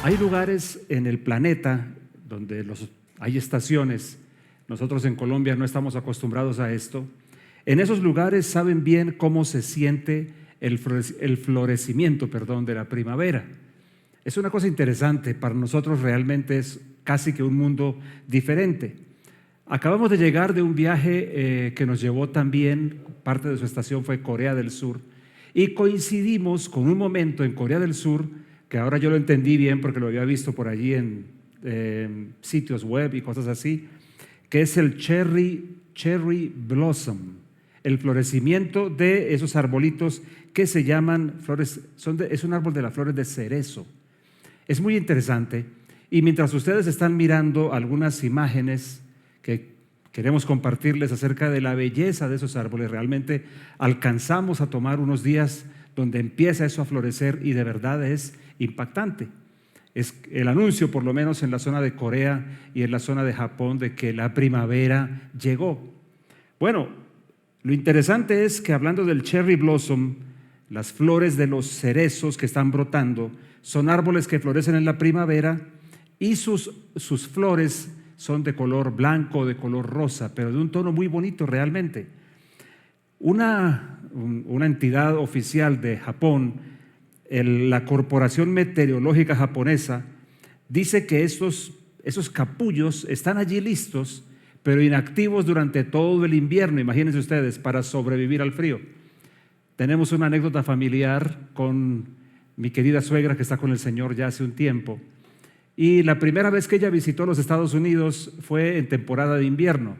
Hay lugares en el planeta donde hay estaciones. Nosotros en Colombia no estamos acostumbrados a esto. En esos lugares saben bien cómo se siente el florecimiento, de la primavera. Es una cosa interesante, para nosotros realmente es casi que un mundo diferente. Acabamos de llegar de un viaje que nos llevó también, parte de su estación fue Corea del Sur, y coincidimos con un momento en Corea del Sur, que ahora yo lo entendí bien porque lo había visto por allí en sitios web y cosas así, que es el cherry blossom, el florecimiento de esos arbolitos que se llaman flores, es un árbol de las flores de cerezo. Es muy interesante, y mientras ustedes están mirando algunas imágenes que queremos compartirles acerca de la belleza de esos árboles, realmente alcanzamos a tomar unos días donde empieza eso a florecer y de verdad es impactante. Es el anuncio, por lo menos en la zona de Corea y en la zona de Japón, de que la primavera llegó. Bueno, lo interesante es que hablando del cherry blossom, las flores de los cerezos que están brotando son árboles que florecen en la primavera y sus flores son de color blanco o de color rosa, pero de un tono muy bonito realmente. Una entidad oficial de Japón, la Corporación Meteorológica Japonesa, dice que esos capullos están allí listos, pero inactivos durante todo el invierno, imagínense ustedes, para sobrevivir al frío. Tenemos una anécdota familiar con mi querida suegra que está con el Señor ya hace un tiempo, y la primera vez que ella visitó los Estados Unidos fue en temporada de invierno,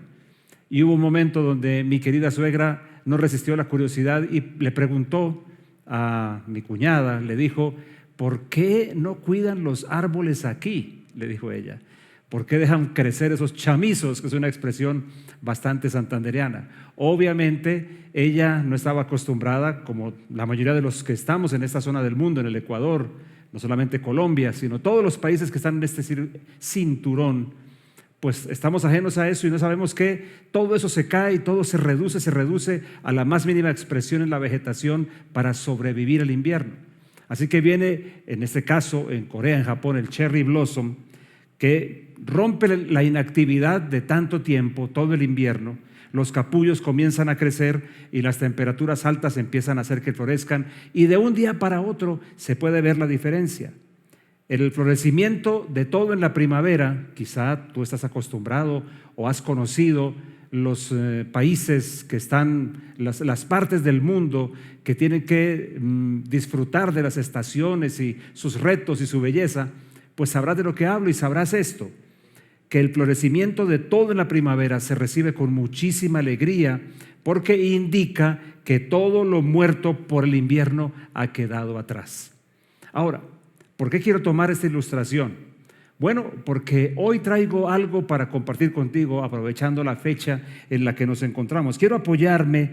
y hubo un momento donde mi querida suegra no resistió la curiosidad y le preguntó a mi cuñada, le dijo: ¿por qué no cuidan los árboles aquí?, le dijo ella. ¿Por qué dejan crecer esos chamizos?, que es una expresión bastante santandereana. Obviamente ella no estaba acostumbrada, como la mayoría de los que estamos en esta zona del mundo, en el Ecuador, no solamente Colombia, sino todos los países que están en este cinturón, pues estamos ajenos a eso y no sabemos que todo eso se cae y todo se reduce a la más mínima expresión en la vegetación para sobrevivir el invierno. Así que viene, en este caso, en Corea, en Japón, el cherry blossom, que rompe la inactividad de tanto tiempo, todo el invierno. Los capullos comienzan a crecer y las temperaturas altas empiezan a hacer que florezcan, y de un día para otro se puede ver la diferencia. El florecimiento de todo en la primavera, quizá tú estás acostumbrado o has conocido los países que están, las partes del mundo que tienen que disfrutar de las estaciones y sus retos y su belleza, pues sabrás de lo que hablo y sabrás esto, que el florecimiento de todo en la primavera se recibe con muchísima alegría porque indica que todo lo muerto por el invierno ha quedado atrás. Ahora, ¿por qué quiero tomar esta ilustración? Bueno, porque hoy traigo algo para compartir contigo, aprovechando la fecha en la que nos encontramos. Quiero apoyarme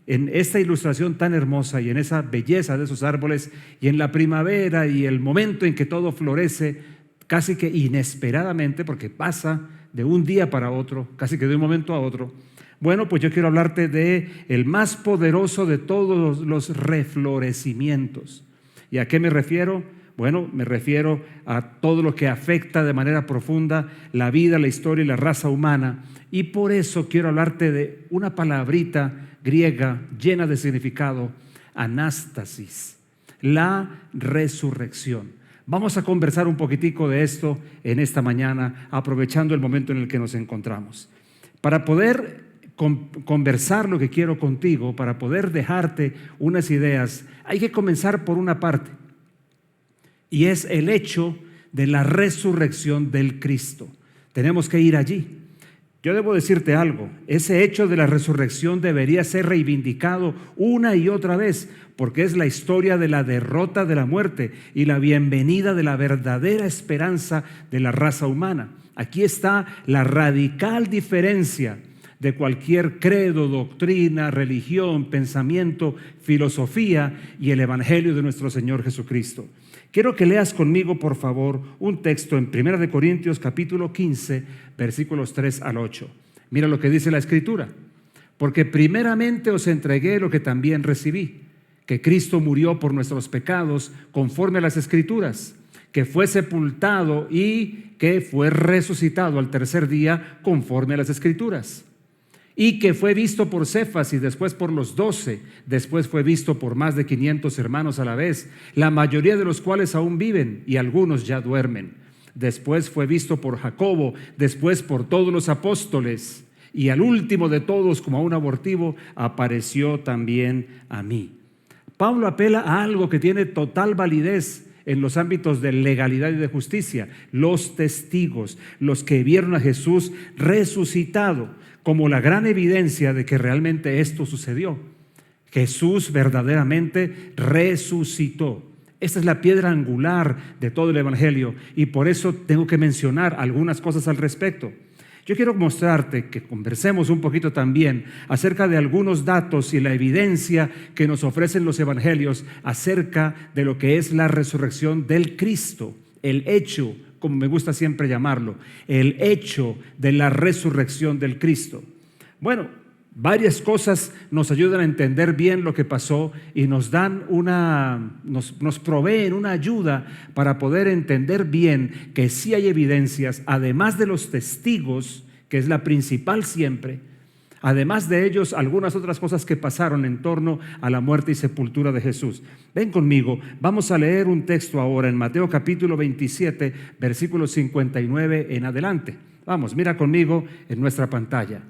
en esta ilustración tan hermosa y en esa belleza de esos árboles y en la primavera y el momento en que todo florece casi que inesperadamente, porque pasa de un día para otro, casi que de un momento a otro. Bueno, pues yo quiero hablarte de el más poderoso de todos los reflorecimientos. ¿Y a qué me refiero? Bueno, me refiero a todo lo que afecta de manera profunda la vida, la historia y la raza humana. Y por eso quiero hablarte de una palabrita griega llena de significado: anástasis, la resurrección. Vamos a conversar un poquitico de esto en esta mañana, aprovechando el momento en el que nos encontramos. Para poder conversar lo que quiero contigo, para poder dejarte unas ideas, hay que comenzar por una parte, y es el hecho de la resurrección del Cristo. Tenemos que ir allí. Yo debo decirte algo: ese hecho de la resurrección debería ser reivindicado una y otra vez, porque es la historia de la derrota de la muerte y la bienvenida de la verdadera esperanza de la raza humana. Aquí está la radical diferencia de cualquier credo, doctrina, religión, pensamiento, filosofía y el evangelio de nuestro Señor Jesucristo. Quiero que leas conmigo, por favor, un texto en 1 Corintios capítulo 15, versículos 3 al 8. Mira lo que dice la Escritura: porque primeramente os entregué lo que también recibí, que Cristo murió por nuestros pecados conforme a las Escrituras, que fue sepultado y que fue resucitado al tercer día conforme a las Escrituras, y que fue visto por Cefas y después por los 12, después fue visto por más de 500 hermanos a la vez, la mayoría de los cuales aún viven y algunos ya duermen. Después fue visto por Jacobo, después por todos los apóstoles, y al último de todos, como a un abortivo, apareció también a mí. Pablo apela a algo que tiene total validez en los ámbitos de legalidad y de justicia: los testigos, los que vieron a Jesús resucitado, como la gran evidencia de que realmente esto sucedió. Jesús verdaderamente resucitó. Esta es la piedra angular de todo el Evangelio, y por eso tengo que mencionar algunas cosas al respecto. Yo quiero mostrarte que conversemos un poquito también acerca de algunos datos y la evidencia que nos ofrecen los evangelios acerca de lo que es la resurrección del Cristo, el hecho, como me gusta siempre llamarlo, el hecho de la resurrección del Cristo. Bueno, varias cosas nos ayudan a entender bien lo que pasó y nos proveen una ayuda para poder entender bien que sí hay evidencias, además de los testigos, que es la principal siempre. Además de ellos, algunas otras cosas que pasaron en torno a la muerte y sepultura de Jesús. Ven conmigo, vamos a leer un texto ahora en Mateo capítulo 27, versículos 59 en adelante. Vamos, mira conmigo en nuestra pantalla.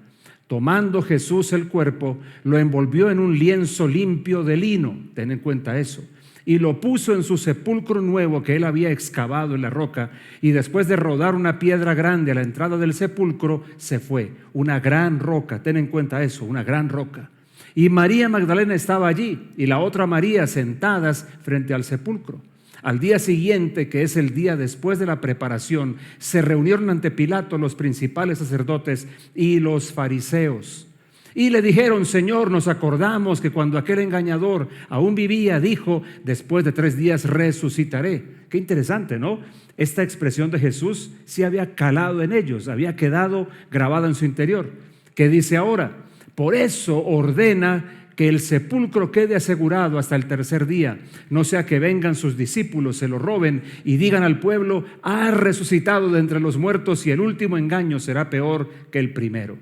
Tomando Jesús el cuerpo, lo envolvió en un lienzo limpio de lino, ten en cuenta eso, y lo puso en su sepulcro nuevo que él había excavado en la roca, y después de rodar una piedra grande a la entrada del sepulcro, se fue. Una gran roca, ten en cuenta eso, una gran roca. Y María Magdalena estaba allí, y la otra María sentadas frente al sepulcro. Al día siguiente, que es el día después de la preparación, se reunieron ante Pilato los principales sacerdotes y los fariseos. Y le dijeron: Señor, nos acordamos que cuando aquel engañador aún vivía, dijo: después de 3 días resucitaré. Qué interesante, ¿no? Esta expresión de Jesús sí había calado en ellos, había quedado grabada en su interior. ¿Qué dice ahora? Por eso ordena que el sepulcro quede asegurado hasta el tercer día, no sea que vengan sus discípulos, se lo roben y digan al pueblo: ha resucitado de entre los muertos, y el último engaño será peor que el primero.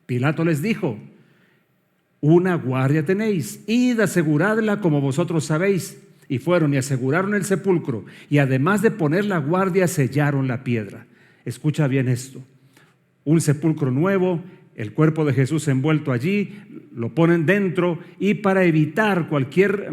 Pilato les dijo: una guardia tenéis, id aseguradla como vosotros sabéis. Y fueron y aseguraron el sepulcro, y además de poner la guardia, sellaron la piedra. Escucha bien esto: un sepulcro nuevo, el cuerpo de Jesús envuelto allí, lo ponen dentro, y para evitar cualquier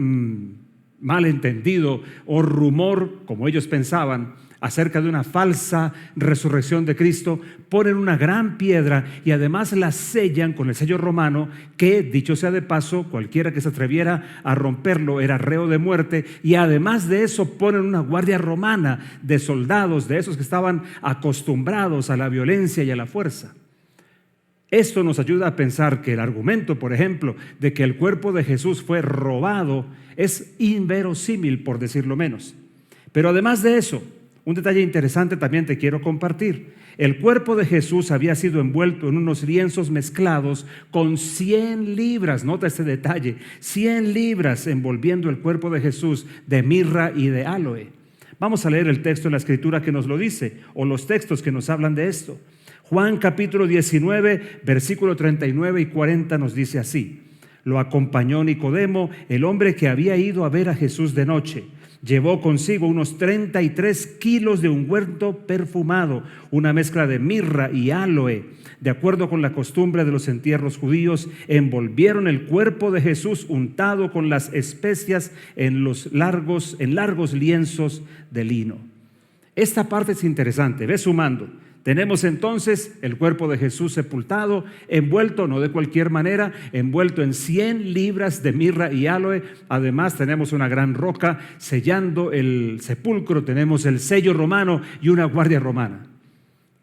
malentendido o rumor, como ellos pensaban, acerca de una falsa resurrección de Cristo, ponen una gran piedra y además la sellan con el sello romano, que, dicho sea de paso, cualquiera que se atreviera a romperlo era reo de muerte. Y además de eso ponen una guardia romana de soldados, de esos que estaban acostumbrados a la violencia y a la fuerza. Esto nos ayuda a pensar que el argumento, por ejemplo, de que el cuerpo de Jesús fue robado es inverosímil, por decirlo menos. Pero además de eso, un detalle interesante también te quiero compartir. El cuerpo de Jesús había sido envuelto en unos lienzos mezclados con 100 libras, nota este detalle, 100 libras envolviendo el cuerpo de Jesús de mirra y de áloe. Vamos a leer el texto de la Escritura que nos lo dice, o los textos que nos hablan de esto. Juan capítulo 19, versículo 39 y 40 nos dice así: lo acompañó Nicodemo, el hombre que había ido a ver a Jesús de noche. Llevó consigo unos 33 kilos de ungüento perfumado, una mezcla de mirra y áloe. De acuerdo con la costumbre de los entierros judíos, envolvieron el cuerpo de Jesús untado con las especias en largos lienzos de lino. Esta parte es interesante, ve sumando. Tenemos entonces el cuerpo de Jesús sepultado, envuelto, no de cualquier manera, envuelto en 100 libras de mirra y áloe. Además tenemos una gran roca sellando el sepulcro, tenemos el sello romano y una guardia romana.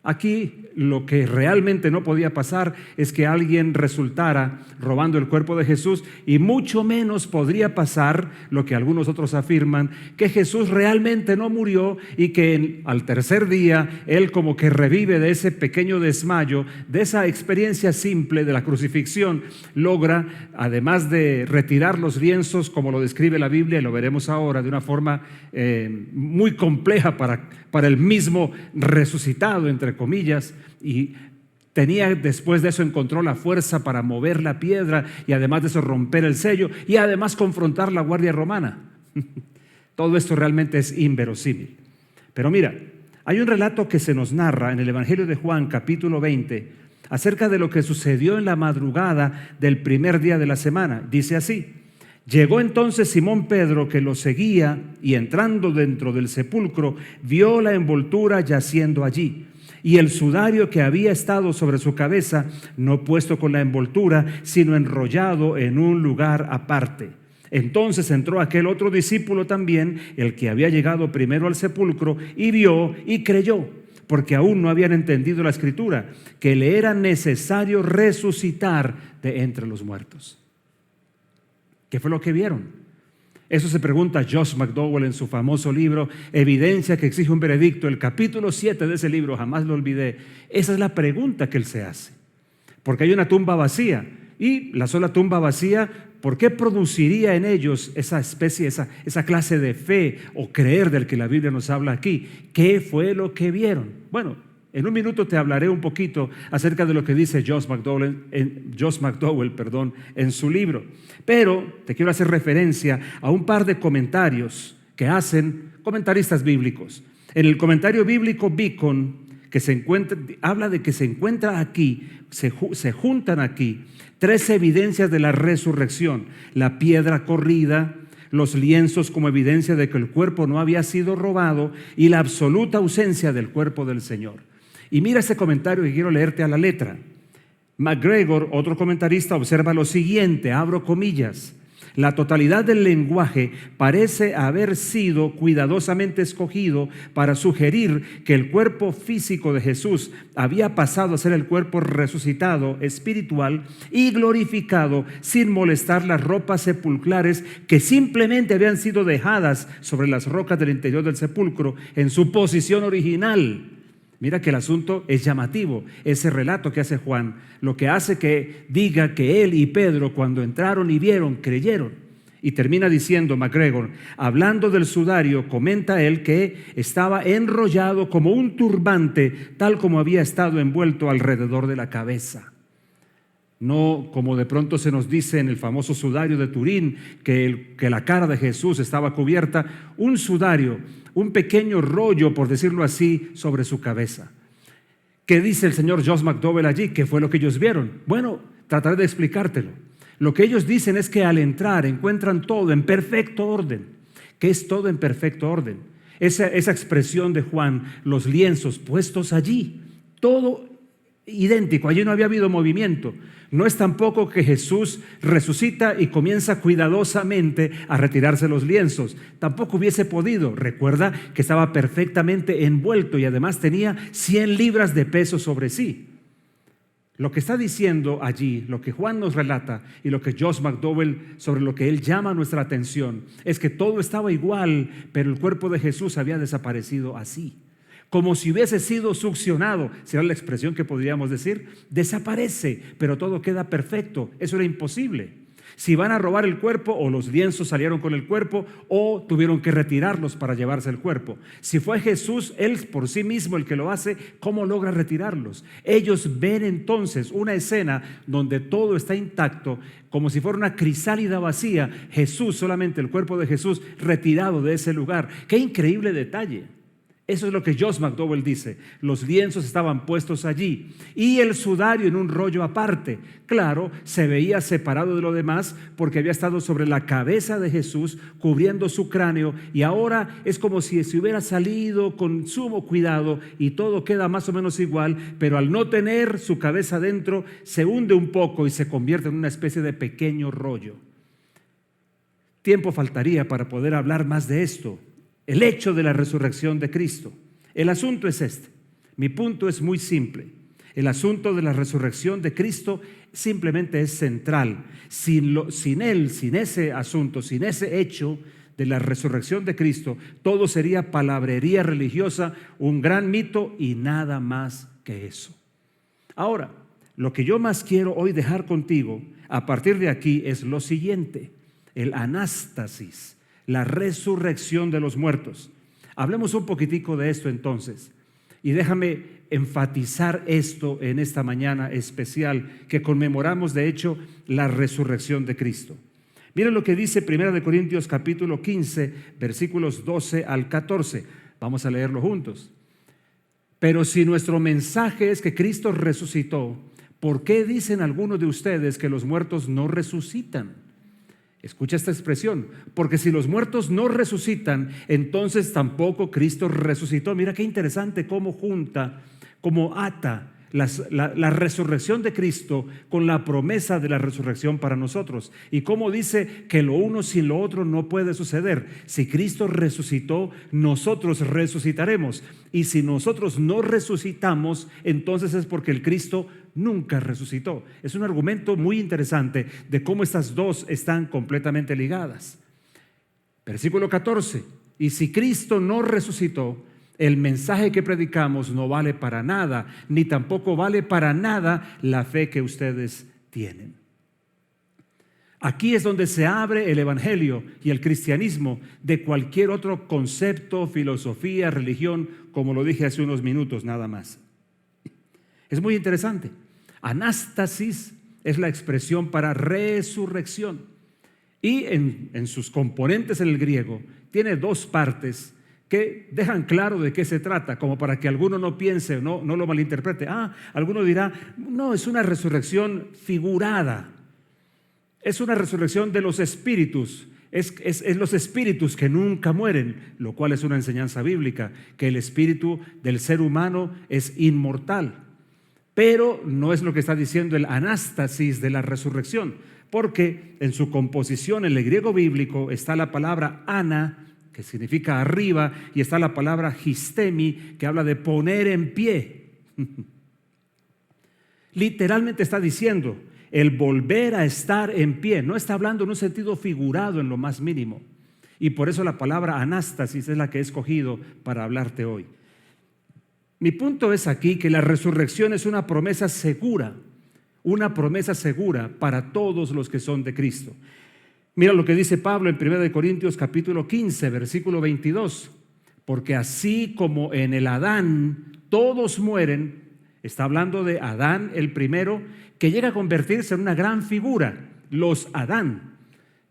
Aquí lo que realmente no podía pasar es que alguien resultara robando el cuerpo de Jesús, y mucho menos podría pasar lo que algunos otros afirman, que Jesús realmente no murió y que al tercer día Él como que revive de ese pequeño desmayo, de esa experiencia simple de la crucifixión, logra, además de retirar los lienzos como lo describe la Biblia, y lo veremos ahora de una forma muy compleja para el mismo resucitado, entre comillas, y después de eso encontró la fuerza para mover la piedra y además de eso romper el sello y además confrontar la guardia romana. Todo esto realmente es inverosímil. Pero mira, hay un relato que se nos narra en el Evangelio de Juan, capítulo 20, acerca de lo que sucedió en la madrugada del primer día de la semana. Dice así: llegó entonces Simón Pedro, que lo seguía, y entrando dentro del sepulcro vio la envoltura yaciendo allí, y el sudario que había estado sobre su cabeza, no puesto con la envoltura, sino enrollado en un lugar aparte. Entonces entró aquel otro discípulo también, el que había llegado primero al sepulcro, y vio y creyó, porque aún no habían entendido la escritura, que le era necesario resucitar de entre los muertos. ¿Qué fue lo que vieron? Eso se pregunta Josh McDowell en su famoso libro Evidencia que exige un veredicto, el capítulo 7 de ese libro, jamás lo olvidé. Esa es la pregunta que él se hace, porque hay una tumba vacía, y la sola tumba vacía, ¿por qué produciría en ellos esa especie, esa clase de fe o creer del que la Biblia nos habla aquí? ¿Qué fue lo que vieron? Bueno, en un minuto te hablaré un poquito acerca de lo que dice Josh McDowell en su libro. Pero te quiero hacer referencia a un par de comentarios que hacen comentaristas bíblicos. En el comentario bíblico Beacon, habla de que se encuentra aquí, se juntan aquí 3 evidencias de la resurrección: la piedra corrida, los lienzos como evidencia de que el cuerpo no había sido robado y la absoluta ausencia del cuerpo del Señor. Y mira este comentario que quiero leerte a la letra. MacGregor, otro comentarista, observa lo siguiente, abro comillas: la totalidad del lenguaje parece haber sido cuidadosamente escogido para sugerir que el cuerpo físico de Jesús había pasado a ser el cuerpo resucitado, espiritual y glorificado, sin molestar las ropas sepulcrales que simplemente habían sido dejadas sobre las rocas del interior del sepulcro en su posición original. Mira que el asunto es llamativo, ese relato que hace Juan, lo que hace que diga que él y Pedro, cuando entraron y vieron, creyeron. Y termina diciendo MacGregor, hablando del sudario, comenta él que estaba enrollado como un turbante, tal como había estado envuelto alrededor de la cabeza. No como de pronto se nos dice en el famoso sudario de Turín, que la cara de Jesús estaba cubierta, un sudario, un pequeño rollo, por decirlo así, sobre su cabeza. ¿Qué dice el señor Josh McDowell allí? ¿Qué fue lo que ellos vieron? Bueno, trataré de explicártelo. Lo que ellos dicen es que al entrar encuentran todo en perfecto orden. ¿Qué es todo en perfecto orden? Esa expresión de Juan, los lienzos puestos allí, todo idéntico, allí no había habido movimiento. No es tampoco que Jesús resucita y comienza cuidadosamente a retirarse los lienzos. Tampoco hubiese podido. Recuerda que estaba perfectamente envuelto y además tenía 100 libras de peso sobre sí. Lo que está diciendo allí, lo que Juan nos relata y lo que Josh McDowell, sobre lo que él llama nuestra atención, es que todo estaba igual, pero el cuerpo de Jesús había desaparecido así, como si hubiese sido succionado, será la expresión que podríamos decir. Desaparece, pero todo queda perfecto. Eso era imposible. Si van a robar el cuerpo, o los lienzos salieron con el cuerpo, o tuvieron que retirarlos para llevarse el cuerpo. Si fue Jesús, Él por sí mismo el que lo hace, ¿cómo logra retirarlos? Ellos ven entonces una escena donde todo está intacto, como si fuera una crisálida vacía. Jesús, solamente el cuerpo de Jesús retirado de ese lugar. ¡Qué increíble detalle! Eso es lo que Josh McDowell dice. Los lienzos estaban puestos allí y el sudario en un rollo aparte. Claro, se veía separado de lo demás porque había estado sobre la cabeza de Jesús, cubriendo su cráneo, y ahora es como si se hubiera salido con sumo cuidado y todo queda más o menos igual, pero al no tener su cabeza dentro se hunde un poco y se convierte en una especie de pequeño rollo. Tiempo faltaría para poder hablar más de esto, el hecho de la resurrección de Cristo. El asunto es este. Mi punto es muy simple. El asunto de la resurrección de Cristo simplemente es central. Sin Él, sin ese asunto, sin ese hecho de la resurrección de Cristo, todo sería palabrería religiosa, un gran mito y nada más que eso. Ahora, lo que yo más quiero hoy dejar contigo a partir de aquí es lo siguiente: el anástasis, la resurrección de los muertos. Hablemos un poquitico de esto entonces. Y déjame enfatizar esto en esta mañana especial que conmemoramos, de hecho, la resurrección de Cristo. Miren lo que dice 1 Corintios capítulo 15, versículos 12 al 14. Vamos a leerlo juntos. Pero si nuestro mensaje es que Cristo resucitó, ¿por qué dicen algunos de ustedes que los muertos no resucitan? Escucha esta expresión: porque si los muertos no resucitan, entonces tampoco Cristo resucitó. Mira qué interesante cómo junta, cómo ata la resurrección de Cristo con la promesa de la resurrección para nosotros. Y cómo dice que lo uno sin lo otro no puede suceder. Si Cristo resucitó, nosotros resucitaremos. Y si nosotros no resucitamos, entonces es porque el Cristo nunca resucitó. Es un argumento muy interesante de cómo estas dos están completamente ligadas. Versículo 14. Y si Cristo no resucitó, el mensaje que predicamos no vale para nada, ni tampoco vale para nada la fe que ustedes tienen. Aquí es donde se abre el evangelio y el cristianismo de cualquier otro concepto, filosofía, religión, como lo dije hace unos minutos nada más. Es muy interesante. Anástasis es la expresión para resurrección y en sus componentes en el griego tiene dos partes que dejan claro de qué se trata, como para que alguno no piense, no lo malinterprete. Alguno dirá, no, es una resurrección figurada, es una resurrección de los espíritus, es los espíritus que nunca mueren, lo cual es una enseñanza bíblica, que el espíritu del ser humano es inmortal. Pero no es lo que está diciendo el anástasis de la resurrección, porque en su composición en el griego bíblico está la palabra ana, que significa arriba, y está la palabra histemi, que habla de poner en pie. Literalmente está diciendo el volver a estar en pie. No está hablando en un sentido figurado en lo más mínimo. Y por eso la palabra anástasis es la que he escogido para hablarte hoy. Mi punto es aquí que la resurrección es una promesa segura para todos los que son de Cristo. Mira lo que dice Pablo en 1 Corintios capítulo 15, versículo 22. Porque así como en el Adán todos mueren, está hablando de Adán el primero, que llega a convertirse en una gran figura, los Adán,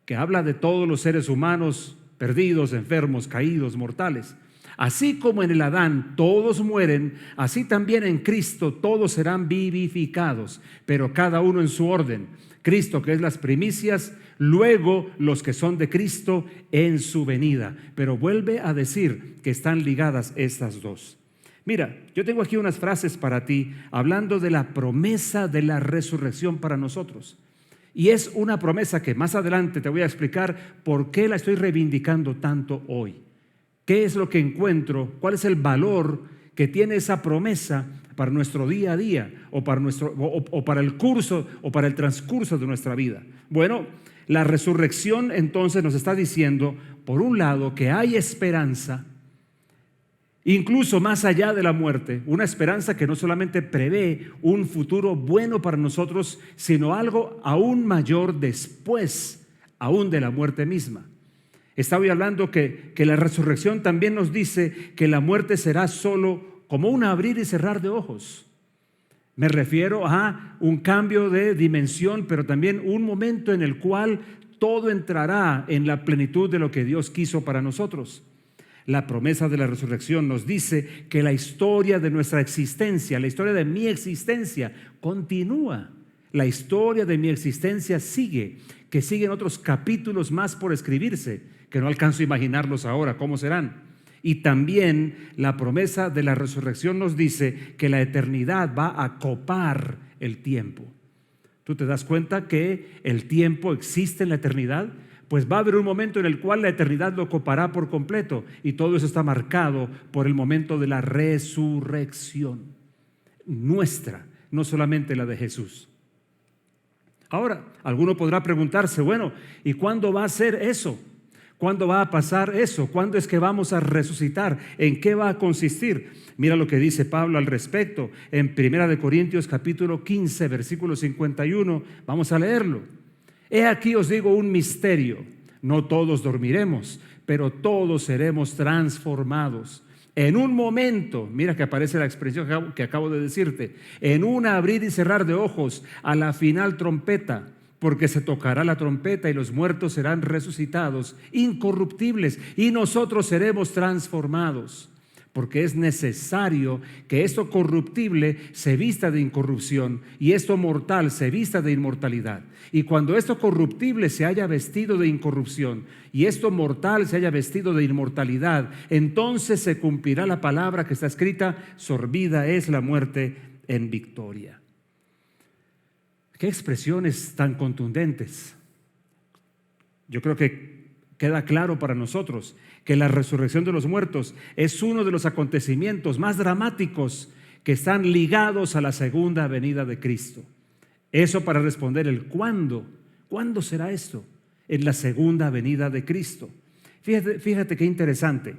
que habla de todos los seres humanos perdidos, enfermos, caídos, mortales. Así como en el Adán todos mueren, así también en Cristo todos serán vivificados, pero cada uno en su orden. Cristo, que es las primicias, luego los que son de Cristo en su venida. Pero vuelve a decir que están ligadas estas dos. Mira, yo tengo aquí unas frases para ti hablando de la promesa de la resurrección para nosotros. Y es una promesa que más adelante te voy a explicar por qué la estoy reivindicando tanto hoy. ¿Qué es lo que encuentro? ¿Cuál es el valor que tiene esa promesa para nuestro día a día o para el curso o para el transcurso de nuestra vida? Bueno, la resurrección entonces nos está diciendo, por un lado, que hay esperanza, incluso más allá de la muerte, una esperanza que no solamente prevé un futuro bueno para nosotros, sino algo aún mayor después, aún de la muerte misma. Estaba hablando que la resurrección también nos dice que la muerte será solo como un abrir y cerrar de ojos. Me refiero a un cambio de dimensión, pero también un momento en el cual todo entrará en la plenitud de lo que Dios quiso para nosotros. La promesa de la resurrección nos dice que la historia de nuestra existencia, la historia de mi existencia, continúa. La historia de mi existencia sigue, que siguen otros capítulos más por escribirse, que no alcanzo a imaginarlos ahora, ¿cómo serán? Y también la promesa de la resurrección nos dice que la eternidad va a copar el tiempo. ¿Tú te das cuenta que el tiempo existe en la eternidad? pues va a haber un momento en el cual la eternidad lo copará por completo, y todo eso está marcado por el momento de la resurrección nuestra, no solamente la de Jesús. Ahora, alguno podrá preguntarse, bueno, ¿y cuándo va a ser eso? ¿Cuándo va a pasar eso? ¿Cuándo es que vamos a resucitar? ¿En qué va a consistir? Mira lo que dice Pablo al respecto en 1 Corintios capítulo 15, versículo 51. Vamos a leerlo. He aquí os digo un misterio. No todos dormiremos, pero todos seremos transformados. En un momento, mira que aparece la expresión que acabo de decirte, en un abrir y cerrar de ojos, a la final trompeta, porque se tocará la trompeta y los muertos serán resucitados, incorruptibles, y nosotros seremos transformados. Porque es necesario que esto corruptible se vista de incorrupción y esto mortal se vista de inmortalidad. Y cuando esto corruptible se haya vestido de incorrupción y esto mortal se haya vestido de inmortalidad, entonces se cumplirá la palabra que está escrita: sorbida es la muerte en victoria. Qué expresiones tan contundentes. Yo creo que queda claro para nosotros que la resurrección de los muertos es uno de los acontecimientos más dramáticos que están ligados a la segunda venida de Cristo. Eso para responder el cuándo. ¿Cuándo será esto? En la segunda venida de Cristo. Fíjate qué interesante.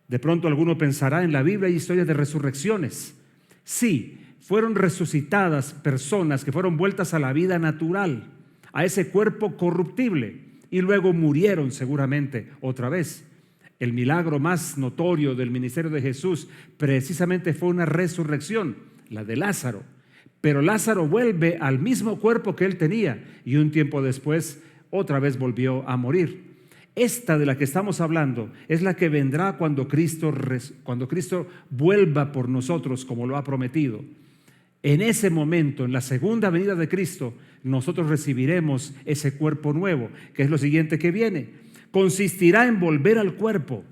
De pronto alguno pensará, en la Biblia hay historias de resurrecciones. Sí, fueron resucitadas personas que fueron vueltas a la vida natural, a ese cuerpo corruptible, y luego murieron seguramente otra vez. El milagro más notorio del ministerio de Jesús precisamente fue una resurrección, la de Lázaro. Pero Lázaro vuelve al mismo cuerpo que él tenía y un tiempo después otra vez volvió a morir. Esta de la que estamos hablando es la que vendrá cuando Cristo vuelva por nosotros como lo ha prometido. En ese momento, en la segunda venida de Cristo, nosotros recibiremos ese cuerpo nuevo, que es lo siguiente que viene. Consistirá en volver al cuerpo,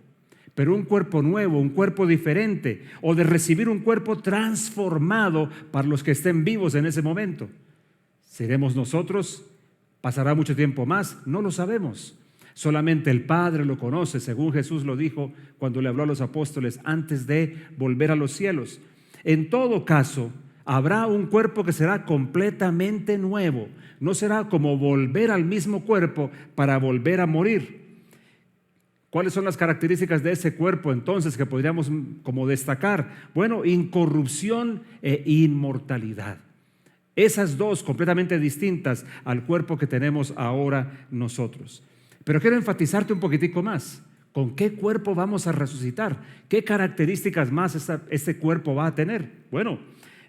pero un cuerpo nuevo, un cuerpo diferente, o de recibir un cuerpo transformado para los que estén vivos en ese momento. ¿Seremos nosotros? ¿Pasará mucho tiempo más? No lo sabemos. Solamente el Padre lo conoce, según Jesús lo dijo cuando le habló a los apóstoles antes de volver a los cielos. En todo caso, habrá un cuerpo que será completamente nuevo. No será como volver al mismo cuerpo para volver a morir. ¿Cuáles son las características de ese cuerpo entonces que podríamos como destacar? Bueno, incorrupción e inmortalidad. Esas dos completamente distintas al cuerpo que tenemos ahora nosotros. Pero quiero enfatizarte un poquitico más. ¿Con qué cuerpo vamos a resucitar? ¿Qué características más este cuerpo va a tener? Bueno,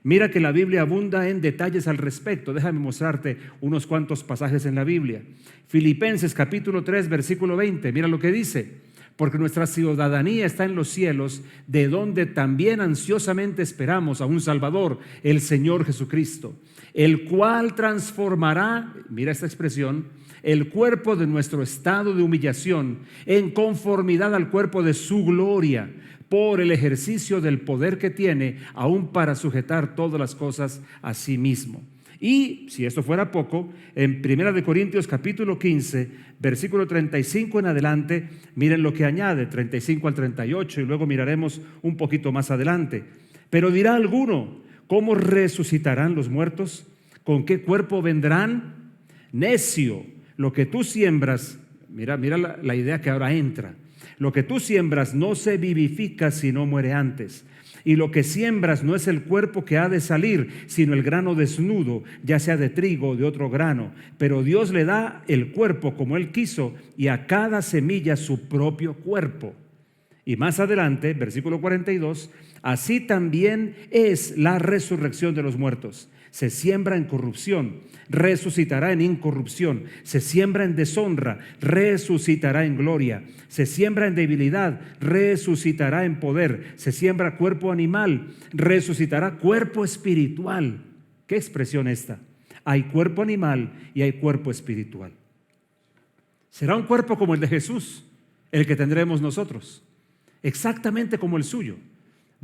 mira que la Biblia abunda en detalles al respecto. Déjame mostrarte unos cuantos pasajes en la Biblia. Filipenses capítulo 3, versículo 20. Mira lo que dice. Porque nuestra ciudadanía está en los cielos, de donde también ansiosamente esperamos a un Salvador, el Señor Jesucristo, el cual transformará, mira esta expresión, el cuerpo de nuestro estado de humillación en conformidad al cuerpo de su gloria, por el ejercicio del poder que tiene, aún para sujetar todas las cosas a sí mismo. Y si esto fuera poco, en 1 Corintios capítulo 15, versículo 35 en adelante, miren lo que añade, 35 al 38, y luego miraremos un poquito más adelante. Pero dirá alguno, ¿cómo resucitarán los muertos? ¿Con qué cuerpo vendrán? Necio, lo que tú siembras, mira la idea que ahora entra. Lo que tú siembras no se vivifica si no muere antes. Y lo que siembras no es el cuerpo que ha de salir, sino el grano desnudo, ya sea de trigo o de otro grano. Pero Dios le da el cuerpo como Él quiso, y a cada semilla su propio cuerpo. Y más adelante, versículo 42, así también es la resurrección de los muertos. Se siembra en corrupción, resucitará en incorrupción. Se siembra en deshonra, resucitará en gloria. Se siembra en debilidad, resucitará en poder. Se siembra cuerpo animal, resucitará cuerpo espiritual. ¿Qué expresión esta? Hay cuerpo animal y hay cuerpo espiritual. Será un cuerpo como el de Jesús, el que tendremos nosotros, exactamente como el suyo.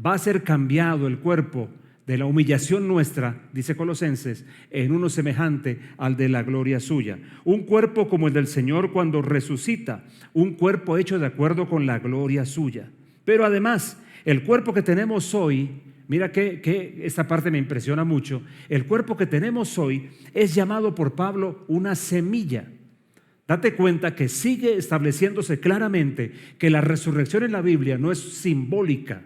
Va a ser cambiado el cuerpo de la humillación nuestra, dice Colosenses, en uno semejante al de la gloria suya. Un cuerpo como el del Señor cuando resucita, un cuerpo hecho de acuerdo con la gloria suya. Pero además, el cuerpo que tenemos hoy, mira que esta parte me impresiona mucho, el cuerpo que tenemos hoy es llamado por Pablo una semilla. Date cuenta que sigue estableciéndose claramente que la resurrección en la Biblia no es simbólica,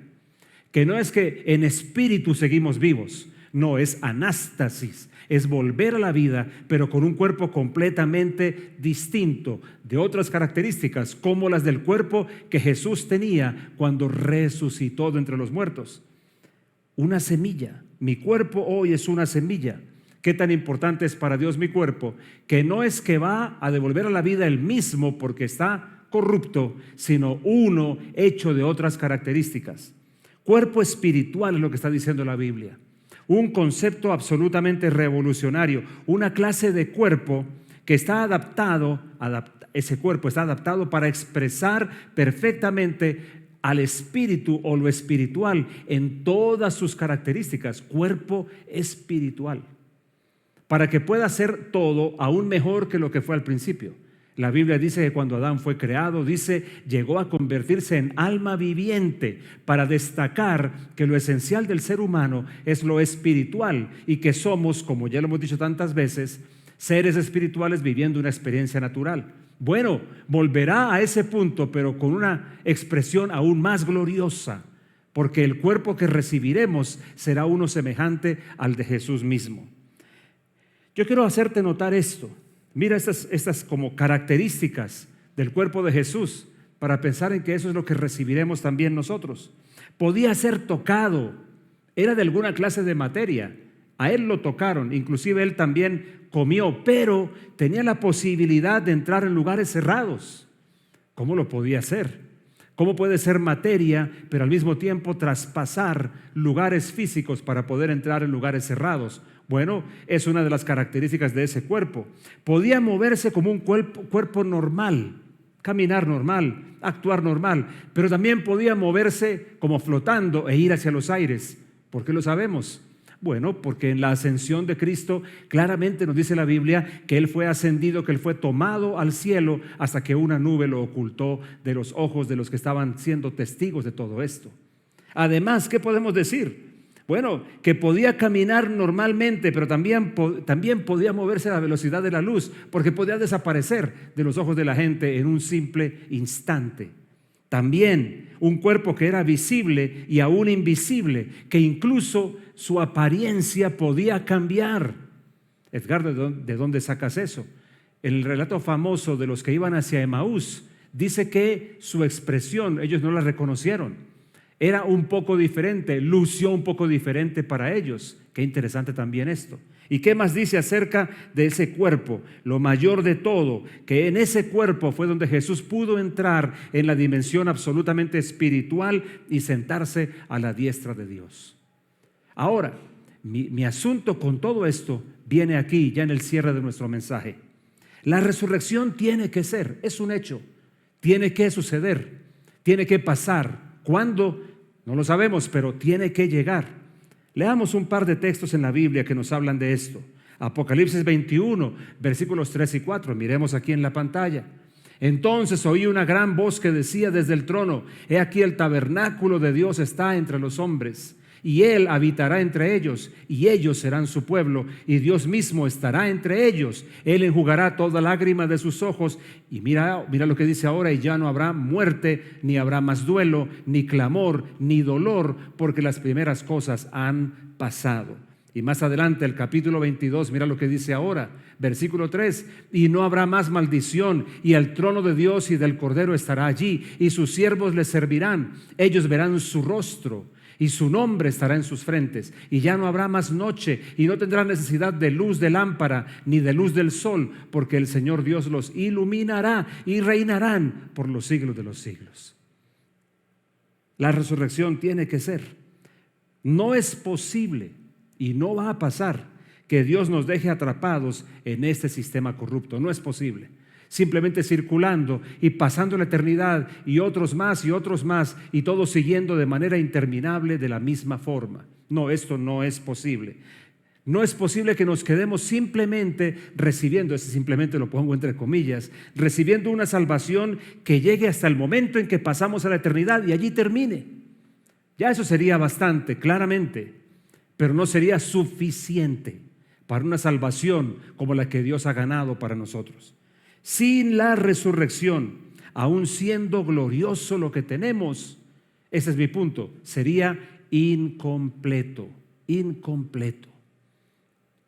que no es que en espíritu seguimos vivos, no, es anástasis, es volver a la vida, pero con un cuerpo completamente distinto, de otras características, como las del cuerpo que Jesús tenía cuando resucitó de entre los muertos. Una semilla, mi cuerpo hoy es una semilla. ¿Qué tan importante es para Dios mi cuerpo? Que no es que va a devolver a la vida el mismo porque está corrupto, sino uno hecho de otras características. Cuerpo espiritual es lo que está diciendo la Biblia. Un concepto absolutamente revolucionario, una clase de cuerpo que está adaptado, ese cuerpo está adaptado para expresar perfectamente al espíritu o lo espiritual en todas sus características. Cuerpo espiritual, para que pueda ser todo aún mejor que lo que fue al principio. La Biblia dice que cuando Adán fue creado, dice, llegó a convertirse en alma viviente para destacar que lo esencial del ser humano es lo espiritual y que somos, como ya lo hemos dicho tantas veces, seres espirituales viviendo una experiencia natural. Bueno, volverá a ese punto, pero con una expresión aún más gloriosa, porque el cuerpo que recibiremos será uno semejante al de Jesús mismo. Yo quiero hacerte notar esto. Mira estas como características del cuerpo de Jesús para pensar en que eso es lo que recibiremos también nosotros. Podía ser tocado, era de alguna clase de materia. A él lo tocaron, inclusive él también comió, pero tenía la posibilidad de entrar en lugares cerrados. ¿Cómo lo podía hacer? ¿Cómo puede ser materia, pero al mismo tiempo traspasar lugares físicos para poder entrar en lugares cerrados? Bueno, es una de las características de ese cuerpo. Podía moverse como un cuerpo normal, caminar normal, actuar normal, pero también podía moverse como flotando e ir hacia los aires. ¿Por qué lo sabemos? Bueno, porque en la ascensión de Cristo claramente nos dice la Biblia que Él fue ascendido, que Él fue tomado al cielo hasta que una nube lo ocultó de los ojos de los que estaban siendo testigos de todo esto. Además, ¿qué podemos decir? Bueno, que podía caminar normalmente, pero también podía moverse a la velocidad de la luz, porque podía desaparecer de los ojos de la gente en un simple instante. También un cuerpo que era visible y aún invisible, que incluso su apariencia podía cambiar. Edgar, ¿de dónde sacas eso? En el relato famoso de los que iban hacia Emaús, dice que su expresión, ellos no la reconocieron. Era un poco diferente, lució un poco diferente para ellos. Qué interesante también esto. ¿Y qué más dice acerca de ese cuerpo? Lo mayor de todo, que en ese cuerpo fue donde Jesús pudo entrar en la dimensión absolutamente espiritual y sentarse a la diestra de Dios. Ahora, mi asunto con todo esto viene aquí, ya en el cierre de nuestro mensaje. La resurrección tiene que ser, es un hecho, tiene que suceder, tiene que pasar. ¿Cuándo? No lo sabemos, pero tiene que llegar. Leamos un par de textos en la Biblia que nos hablan de esto. Apocalipsis 21, versículos 3 y 4. Miremos aquí en la pantalla. Entonces oí una gran voz que decía desde el trono: he aquí el tabernáculo de Dios está entre los hombres, y Él habitará entre ellos, y ellos serán su pueblo, y Dios mismo estará entre ellos. Él enjugará toda lágrima de sus ojos. Y mira lo que dice ahora: y ya no habrá muerte, ni habrá más duelo, ni clamor, ni dolor, porque las primeras cosas han pasado. Y más adelante, el capítulo 22, mira lo que dice ahora, versículo 3: y no habrá más maldición, y el trono de Dios y del Cordero estará allí, y sus siervos le servirán. Ellos verán su rostro, y su nombre estará en sus frentes, y ya no habrá más noche, y no tendrán necesidad de luz de lámpara, ni de luz del sol, porque el Señor Dios los iluminará, y reinarán por los siglos de los siglos. La resurrección tiene que ser. No es posible, y no va a pasar, que Dios nos deje atrapados en este sistema corrupto. No es posible. Simplemente circulando y pasando la eternidad, y otros más, y todos siguiendo de manera interminable de la misma forma. No, esto no es posible. No es posible que nos quedemos simplemente recibiendo, ese simplemente lo pongo entre comillas, recibiendo una salvación que llegue hasta el momento en que pasamos a la eternidad y allí termine. Ya eso sería bastante, claramente, pero no sería suficiente para una salvación como la que Dios ha ganado para nosotros. Sin la resurrección, aun siendo glorioso lo que tenemos, ese es mi punto, sería incompleto.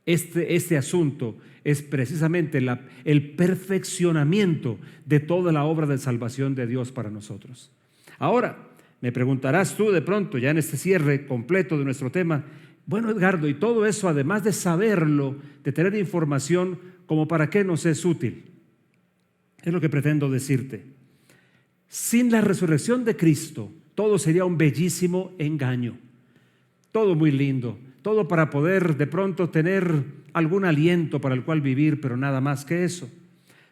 Este asunto es precisamente el perfeccionamiento de toda la obra de salvación de Dios para nosotros. Ahora, me preguntarás tú de pronto, ya en este cierre completo de nuestro tema, bueno, Edgardo, y todo eso, además de saberlo, de tener información, ¿como para qué nos es útil? Es lo que pretendo decirte. Sin la resurrección de Cristo, todo sería un bellísimo engaño. Todo muy lindo, todo para poder de pronto tener algún aliento para el cual vivir, pero nada más que eso.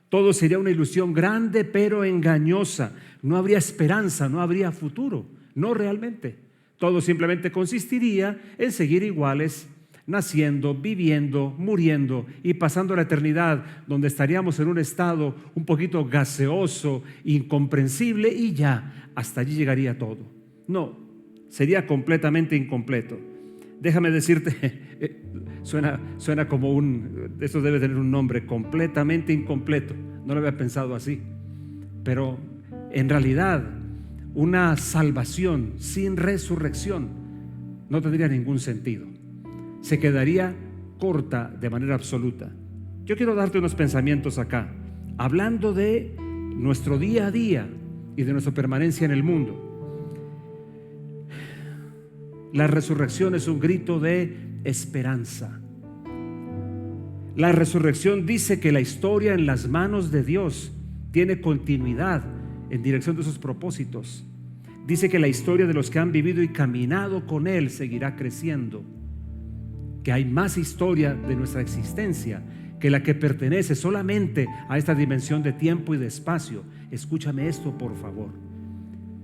Todo sería una ilusión grande pero engañosa. No habría esperanza, no habría futuro, no realmente. Todo simplemente consistiría en seguir iguales, naciendo, viviendo, muriendo y pasando la eternidad, donde estaríamos en un estado un poquito gaseoso, incomprensible, y ya, hasta allí llegaría todo. No, sería completamente incompleto. Déjame decirte, suena como eso debe tener un nombre, completamente incompleto. No lo había pensado así, pero en realidad una salvación sin resurrección no tendría ningún sentido. Se quedaría corta de manera absoluta. Yo quiero darte unos pensamientos acá, hablando de nuestro día a día y de nuestra permanencia en el mundo. La resurrección es un grito de esperanza. La resurrección dice que la historia en las manos de Dios tiene continuidad en dirección de sus propósitos. Dice que la historia de los que han vivido y caminado con Él seguirá creciendo. Que hay más historia de nuestra existencia que la que pertenece solamente a esta dimensión de tiempo y de espacio. Escúchame esto, por favor.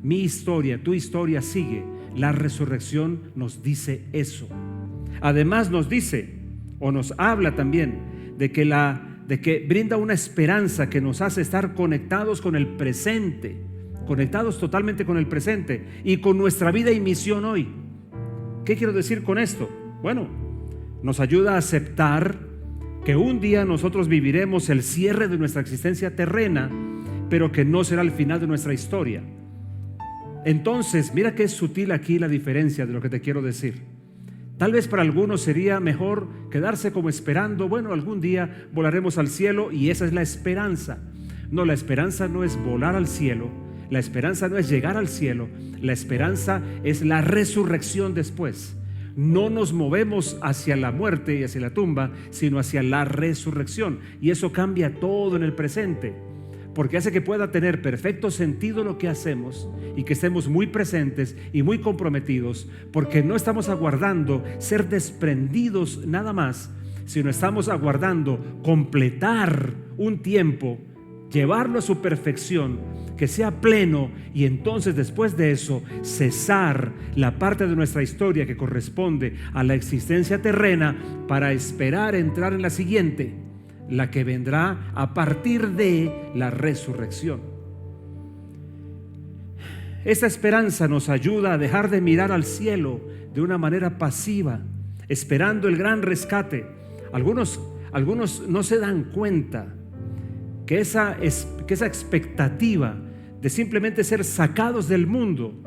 Mi historia, tu historia sigue. La resurrección nos dice eso. Además nos dice, o nos habla también, de que brinda una esperanza que nos hace estar conectados con el presente, conectados totalmente con el presente y con nuestra vida y misión hoy. ¿Qué quiero decir con esto? Bueno, nos ayuda a aceptar que un día nosotros viviremos el cierre de nuestra existencia terrena, pero que no será el final de nuestra historia. Entonces, mira que es sutil aquí la diferencia de lo que te quiero decir. Tal vez para algunos sería mejor quedarse como esperando, bueno, algún día volaremos al cielo y esa es la esperanza. No, la esperanza no es volar al cielo, la esperanza no es llegar al cielo, la esperanza es la resurrección después. No nos movemos hacia la muerte y hacia la tumba, sino hacia la resurrección, y eso cambia todo en el presente, porque hace que pueda tener perfecto sentido lo que hacemos y que estemos muy presentes y muy comprometidos, porque no estamos aguardando ser desprendidos nada más, sino estamos aguardando completar un tiempo, llevarlo a su perfección, que sea pleno, y entonces después de eso cesar la parte de nuestra historia que corresponde a la existencia terrena para esperar entrar en la siguiente, la que vendrá a partir de la resurrección. Esta esperanza nos ayuda a dejar de mirar al cielo de una manera pasiva, esperando el gran rescate. Algunos no se dan cuenta que esa expectativa de simplemente ser sacados del mundo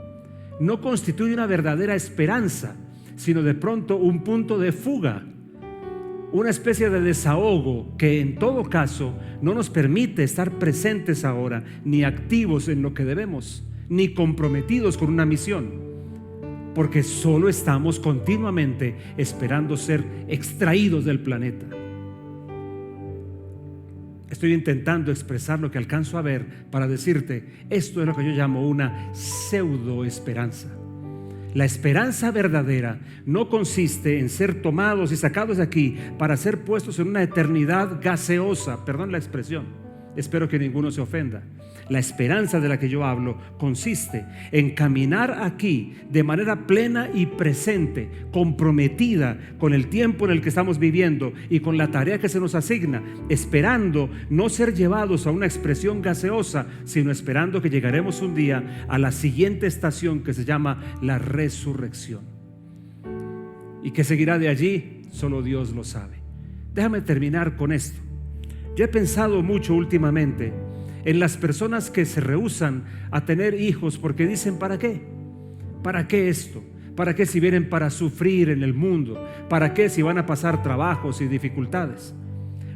no constituye una verdadera esperanza, sino de pronto un punto de fuga, una especie de desahogo que en todo caso no nos permite estar presentes ahora, ni activos en lo que debemos, ni comprometidos con una misión, porque solo estamos continuamente esperando ser extraídos del planeta. Estoy intentando expresar lo que alcanzo a ver para decirte, esto es lo que yo llamo una pseudoesperanza. La esperanza verdadera no consiste en ser tomados y sacados de aquí para ser puestos en una eternidad gaseosa, perdón la expresión. Espero que ninguno se ofenda. La esperanza de la que yo hablo consiste en caminar aquí de manera plena y presente, comprometida con el tiempo en el que estamos viviendo y con la tarea que se nos asigna, esperando no ser llevados a una expresión gaseosa, sino esperando que llegaremos un día a la siguiente estación, que se llama la resurrección. Y que seguirá de allí, solo Dios lo sabe. Déjame terminar con esto. Yo he pensado mucho últimamente en las personas que se rehúsan a tener hijos porque dicen: ¿para qué? ¿Para qué esto? ¿Para qué si vienen para sufrir en el mundo? ¿Para qué si van a pasar trabajos y dificultades?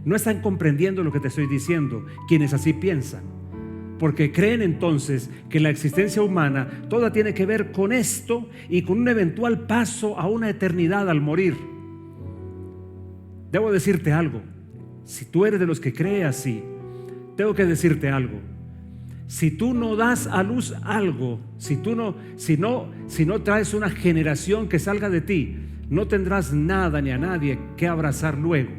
No están comprendiendo lo que te estoy diciendo quienes así piensan, porque creen entonces que la existencia humana toda tiene que ver con esto y con un eventual paso a una eternidad al morir. Debo decirte algo. Si tú eres de los que cree así, tengo que decirte algo. Si tú no das a luz algo, si no traes una generación que salga de ti, no tendrás nada ni a nadie que abrazar luego.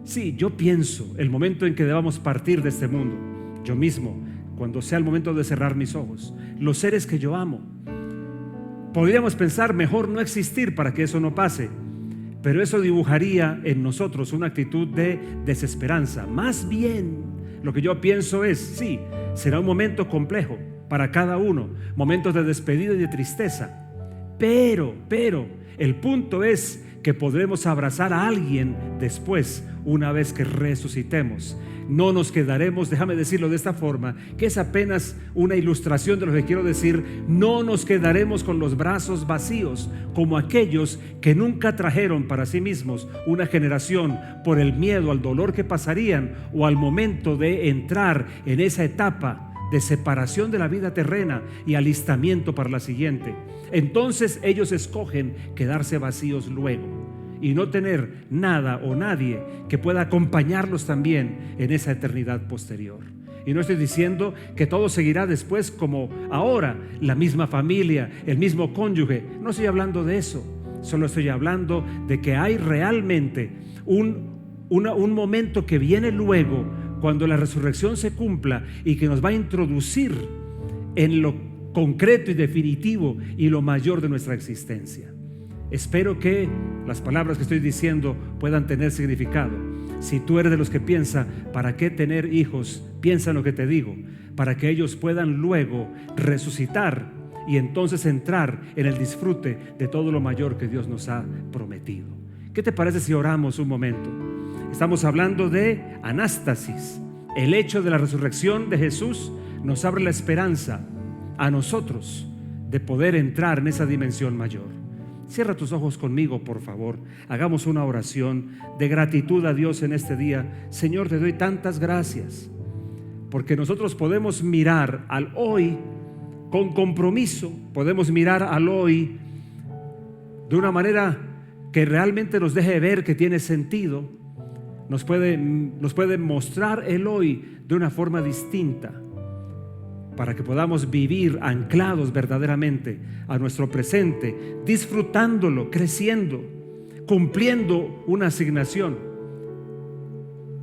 Sí, yo pienso el momento en que debamos partir de este mundo, yo mismo, cuando sea el momento de cerrar mis ojos, los seres que yo amo, podríamos pensar mejor no existir para que eso no pase. Pero eso dibujaría en nosotros una actitud de desesperanza. Más bien, lo que yo pienso es: sí, será un momento complejo para cada uno, momentos de despedida y de tristeza. Pero, el punto es que podremos abrazar a alguien después, una vez que resucitemos. No nos quedaremos, déjame decirlo de esta forma, que es apenas una ilustración de lo que quiero decir. No nos quedaremos con los brazos vacíos, como aquellos que nunca trajeron para sí mismos una generación, por el miedo al dolor que pasarían o al momento de entrar en esa etapa de separación de la vida terrena y alistamiento para la siguiente. Entonces ellos escogen quedarse vacíos luego y no tener nada o nadie que pueda acompañarlos también en esa eternidad posterior. Y no estoy diciendo que todo seguirá después como ahora, la misma familia, el mismo cónyuge. No estoy hablando de eso. Solo estoy hablando de que hay realmente un momento que viene luego, cuando la resurrección se cumpla, y que nos va a introducir en lo concreto y definitivo y lo mayor de nuestra existencia. Espero que las palabras que estoy diciendo puedan tener significado. Si tú eres de los que piensa: ¿para qué tener hijos? Piensa en lo que te digo, para que ellos puedan luego resucitar y entonces entrar en el disfrute de todo lo mayor que Dios nos ha prometido. ¿Qué te parece si oramos un momento? Estamos hablando de anástasis. El hecho de la resurrección de Jesús nos abre la esperanza a nosotros de poder entrar en esa dimensión mayor. Cierra tus ojos conmigo, por favor. Hagamos una oración de gratitud a Dios en este día. Señor, te doy tantas gracias, porque nosotros podemos mirar al hoy con compromiso, podemos mirar al hoy de una manera que realmente nos deje ver que tiene sentido, nos puede mostrar el hoy de una forma distinta, para que podamos vivir anclados verdaderamente a nuestro presente, disfrutándolo, creciendo, cumpliendo una asignación,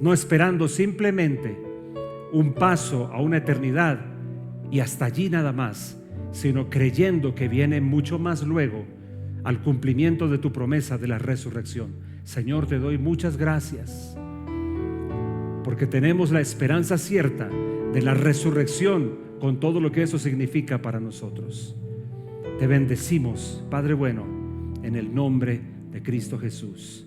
no esperando simplemente un paso a una eternidad y hasta allí nada más, sino creyendo que viene mucho más luego al cumplimiento de tu promesa de la resurrección. Señor, te doy muchas gracias, porque tenemos la esperanza cierta de la resurrección, con todo lo que eso significa para nosotros. Te bendecimos, Padre bueno, en el nombre de Cristo Jesús.